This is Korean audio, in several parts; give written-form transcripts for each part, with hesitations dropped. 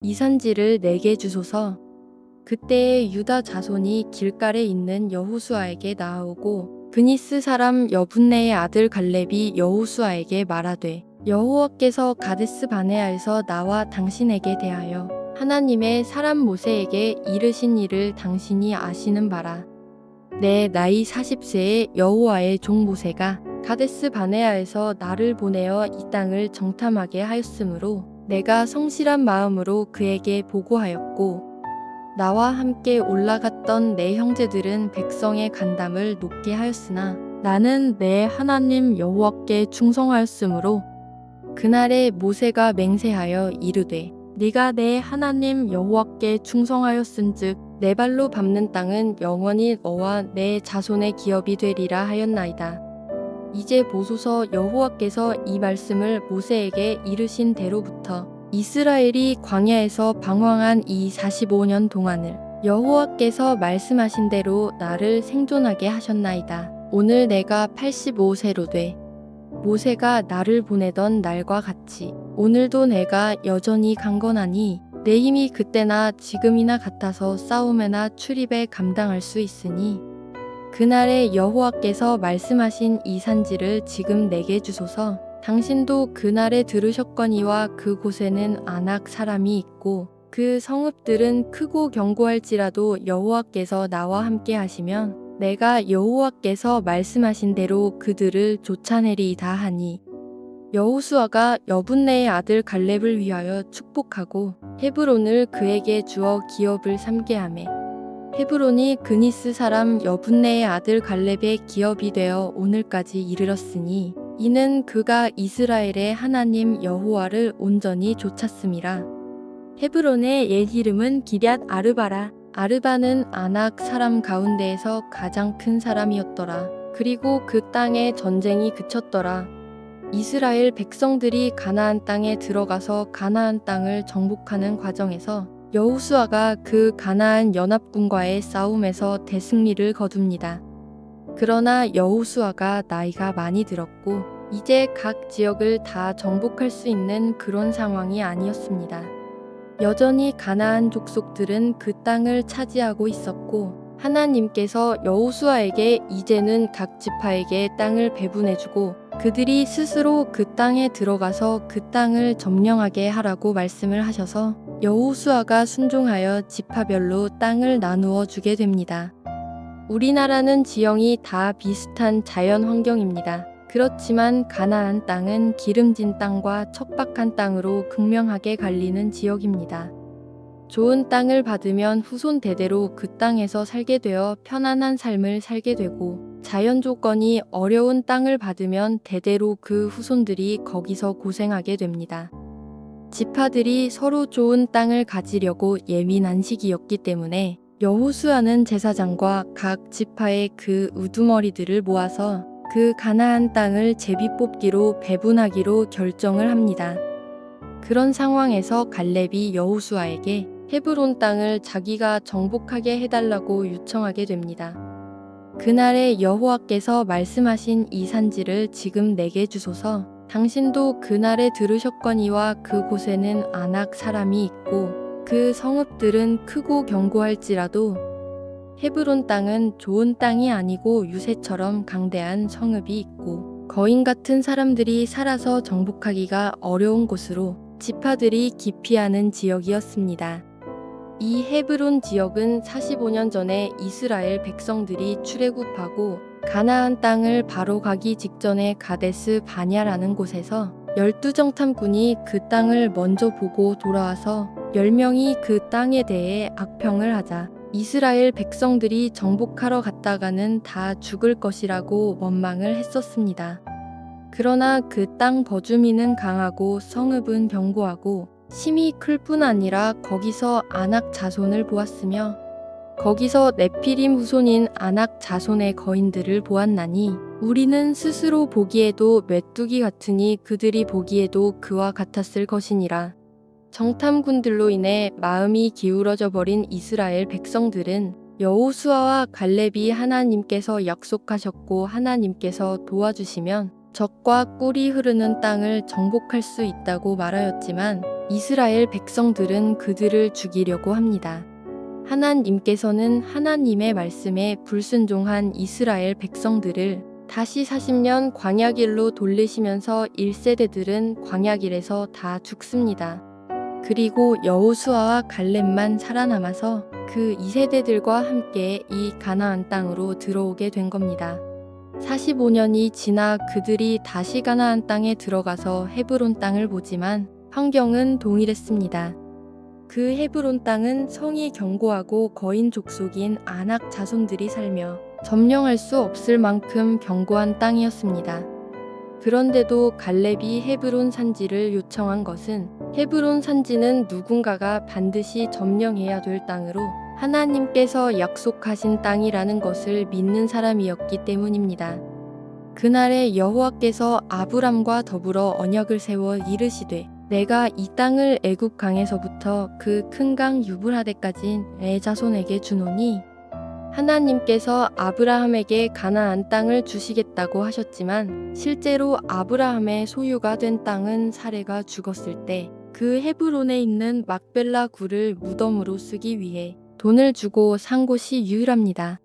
이 산지를 내게 주소서. 그때에 유다 자손이 길갈에 있는 여호수아에게 나아오고 브니스 사람 여분네의 아들 갈렙이 여호수아에게 말하되 여호와께서 가데스 바네아에서 나와 당신에게 대하여 하나님의 사람 모세에게 이르신 일을 당신이 아시는 바라. 내 나이 40세에 여호와의 종 모세가 가데스 바네아에서 나를 보내어 이 땅을 정탐하게 하였으므로 내가 성실한 마음으로 그에게 보고하였고 나와 함께 올라갔던 내 형제들은 백성의 간담을 높게 하였으나 나는 내 하나님 여호와께 충성하였으므로 그날에 모세가 맹세하여 이르되 네가 내 하나님 여호와께 충성하였은즉 내 발로 밟는 땅은 영원히 너와 내 자손의 기업이 되리라 하였나이다. 이제 보소서 여호와께서 이 말씀을 모세에게 이르신 대로부터 이스라엘이 광야에서 방황한 이 45년 동안을 여호와께서 말씀하신 대로 나를 생존하게 하셨나이다. 오늘 내가 85세로 돼 모세가 나를 보내던 날과 같이 오늘도 내가 여전히 강건하니 내 힘이 그때나 지금이나 같아서 싸움에나 출입에 감당할 수 있으니 그날에 여호와께서 말씀하신 이 산지를 지금 내게 주소서. 당신도 그날에 들으셨거니와 그곳에는 아낙 사람이 있고 그 성읍들은 크고 견고할지라도 여호와께서 나와 함께 하시면 내가 여호와께서 말씀하신 대로 그들을 쫓아내리이다 하니 여호수아가 여분네의 아들 갈렙을 위하여 축복하고 헤브론을 그에게 주어 기업을 삼게 하매 헤브론이 그니스 사람 여분네의 아들 갈렙의 기업이 되어 오늘까지 이르렀으니 이는 그가 이스라엘의 하나님 여호와를 온전히 좇았음이라. 헤브론의 옛 이름은 기럇 아르바라. 아르바는 아낙 사람 가운데에서 가장 큰 사람이었더라. 그리고 그 땅에 전쟁이 그쳤더라. 이스라엘 백성들이 가나안 땅에 들어가서 가나안 땅을 정복하는 과정에서 여호수아가 그 가나안 연합군과의 싸움에서 대승리를 거둡니다. 그러나 여호수아가 나이가 많이 들었고 이제 각 지역을 다 정복할 수 있는 그런 상황이 아니었습니다. 여전히 가나안 족속들은 그 땅을 차지하고 있었고 하나님께서 여호수아에게 이제는 각 지파에게 땅을 배분해주고 그들이 스스로 그 땅에 들어가서 그 땅을 점령하게 하라고 말씀을 하셔서 여호수아가 순종하여 지파별로 땅을 나누어 주게 됩니다. 우리나라는 지형이 다 비슷한 자연 환경입니다. 그렇지만 가나안 땅은 기름진 땅과 척박한 땅으로 극명하게 갈리는 지역입니다. 좋은 땅을 받으면 후손 대대로 그 땅에서 살게 되어 편안한 삶을 살게 되고 자연 조건이 어려운 땅을 받으면 대대로 그 후손들이 거기서 고생하게 됩니다. 지파들이 서로 좋은 땅을 가지려고 예민한 시기였기 때문에 여호수아는 제사장과 각 지파의 그 우두머리들을 모아서 그 가나안 땅을 제비뽑기로 배분하기로 결정을 합니다. 그런 상황에서 갈렙이 여호수아에게 헤브론 땅을 자기가 정복하게 해달라고 요청하게 됩니다. 그날에 여호와께서 말씀하신 이 산지를 지금 내게 주소서. 당신도 그날에 들으셨거니와 그곳에는 아낙 사람이 있고 그 성읍들은 크고 견고할지라도 헤브론 땅은 좋은 땅이 아니고 유새처럼 강대한 성읍이 있고 거인 같은 사람들이 살아서 정복하기가 어려운 곳으로 지파들이 기피하는 지역이었습니다. 이 헤브론 지역은 45년 전에 이스라엘 백성들이 출애굽하고 가나안 땅을 바로 가기 직전에 가데스 바냐라는 곳에서 12정탐꾼이 그 땅을 먼저 보고 돌아와서 10명이 그 땅에 대해 악평을 하자 이스라엘 백성들이 정복하러 갔다가는 다 죽을 것이라고 원망을 했었습니다. 그러나 그 땅 거주민은 강하고 성읍은 견고하고 힘이 클 뿐 아니라 거기서 아낙 자손을 보았으며 거기서 네피림 후손인 아낙 자손의 거인들을 보았나니 우리는 스스로 보기에도 메뚜기 같으니 그들이 보기에도 그와 같았을 것이니라. 정탐꾼들로 인해 마음이 기울어져 버린 이스라엘 백성들은 여호수아와 갈렙이 하나님께서 약속하셨고 하나님께서 도와주시면 적과 꿀이 흐르는 땅을 정복할 수 있다고 말하였지만 이스라엘 백성들은 그들을 죽이려고 합니다. 하나님께서는 하나님의 말씀에 불순종한 이스라엘 백성들을 다시 40년 광야길로 돌리시면서 1세대들은 광야길에서 다 죽습니다. 그리고 여호수아와 갈렙만 살아남아서 그 2세대들과 함께 이 가나안 땅으로 들어오게 된 겁니다. 45년이 지나 그들이 다시 가나안 땅에 들어가서 헤브론 땅을 보지만 환경은 동일했습니다. 그 헤브론 땅은 성이 견고하고 거인 족속인 아낙 자손들이 살며 점령할 수 없을 만큼 견고한 땅이었습니다. 그런데도 갈렙이 헤브론 산지를 요청한 것은 헤브론 산지는 누군가가 반드시 점령해야 될 땅으로 하나님께서 약속하신 땅이라는 것을 믿는 사람이었기 때문입니다. 그날에 여호와께서 아브람과 더불어 언약을 세워 이르시되 내가 이 땅을 애굽 강에서부터 그 큰 강 유브라데까지 내 자손에게 주노니 하나님께서 아브라함에게 가나안 땅을 주시겠다고 하셨지만 실제로 아브라함의 소유가 된 땅은 사레가 죽었을 때 그 헤브론에 있는 막벨라 굴을 무덤으로 쓰기 위해 돈을 주고 산 곳이 유일합니다.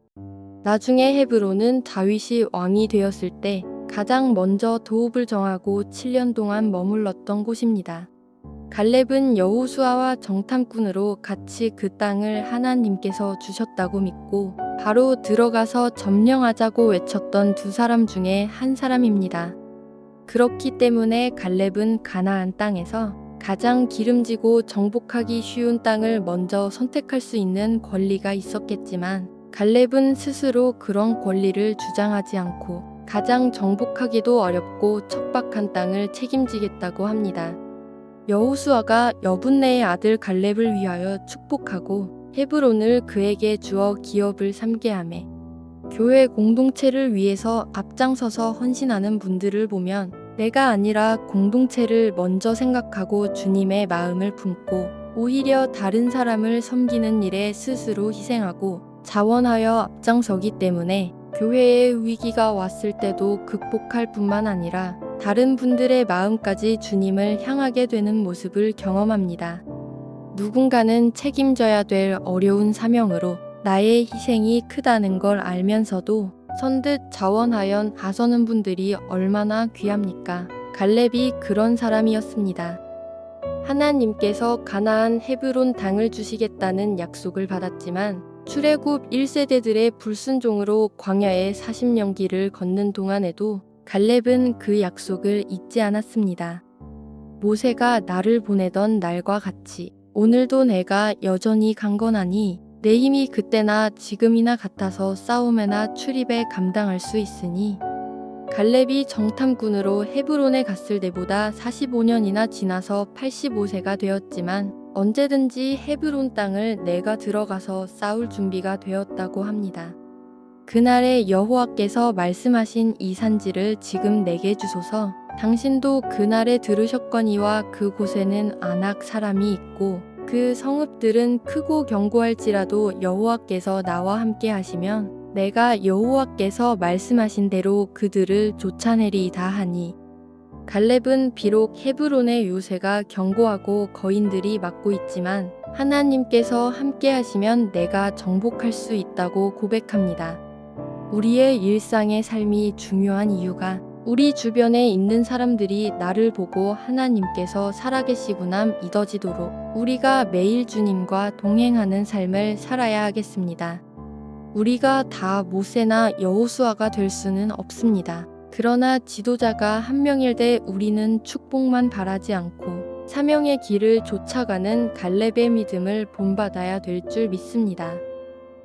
나중에 헤브론은 다윗이 왕이 되었을 때 가장 먼저 도읍을 정하고 7년 동안 머물렀던 곳입니다. 갈렙은 여호수아와 정탐꾼으로 같이 그 땅을 하나님께서 주셨다고 믿고 바로 들어가서 점령하자고 외쳤던 두 사람 중에 한 사람입니다. 그렇기 때문에 갈렙은 가나안 땅에서 가장 기름지고 정복하기 쉬운 땅을 먼저 선택할 수 있는 권리가 있었겠지만 갈렙은 스스로 그런 권리를 주장하지 않고 가장 정복하기도 어렵고 척박한 땅을 책임지겠다고 합니다. 여호수아가 여분네의 아들 갈렙을 위하여 축복하고 헤브론을 그에게 주어 기업을 삼게 하매 교회 공동체를 위해서 앞장서서 헌신하는 분들을 보면 내가 아니라 공동체를 먼저 생각하고 주님의 마음을 품고 오히려 다른 사람을 섬기는 일에 스스로 희생하고 자원하여 앞장서기 때문에 교회에 위기가 왔을 때도 극복할 뿐만 아니라 다른 분들의 마음까지 주님을 향하게 되는 모습을 경험합니다. 누군가는 책임져야 될 어려운 사명으로 나의 희생이 크다는 걸 알면서도 선뜻 자원하여 나서는 분들이 얼마나 귀합니까? 갈렙이 그런 사람이었습니다. 하나님께서 가나안 헤브론 땅을 주시겠다는 약속을 받았지만 출애굽 1세대들의 불순종으로 광야의 40년 길을 걷는 동안에도 갈렙은 그 약속을 잊지 않았습니다. 모세가 나를 보내던 날과 같이 오늘도 내가 여전히 강건하니 내 힘이 그때나 지금이나 같아서 싸움에나 출입에 감당할 수 있으니 갈렙이 정탐꾼으로 헤브론에 갔을 때보다 45년이나 지나서 85세가 되었지만 언제든지 헤브론 땅을 내가 들어가서 싸울 준비가 되었다고 합니다. 그날에 여호와께서 말씀하신 이 산지를 지금 내게 주소서. 당신도 그날에 들으셨거니와 그곳에는 아낙 사람이 있고 그 성읍들은 크고 견고할지라도 여호와께서 나와 함께 하시면 내가 여호와께서 말씀하신 대로 그들을 쫓아내리이다 하니 갈렙은 비록 헤브론의 요새가 견고하고 거인들이 막고 있지만 하나님께서 함께 하시면 내가 정복할 수 있다고 고백합니다. 우리의 일상의 삶이 중요한 이유가 우리 주변에 있는 사람들이 나를 보고 하나님께서 살아계시구나 믿어지도록 우리가 매일 주님과 동행하는 삶을 살아야 하겠습니다. 우리가 다 모세나 여호수아가 될 수는 없습니다. 그러나 지도자가 한 명일 때 우리는 축복만 바라지 않고 사명의 길을 쫓아가는 갈렙의 믿음을 본받아야 될 줄 믿습니다.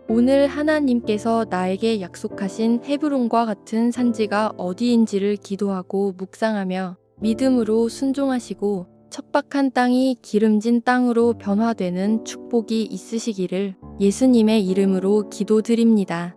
오늘 하나님께서 나에게 약속하신 헤브론과 같은 산지가 어디인지를 기도하고 묵상하며 믿음으로 순종하시고 척박한 땅이 기름진 땅으로 변화되는 축복이 있으시기를 예수님의 이름으로 기도드립니다.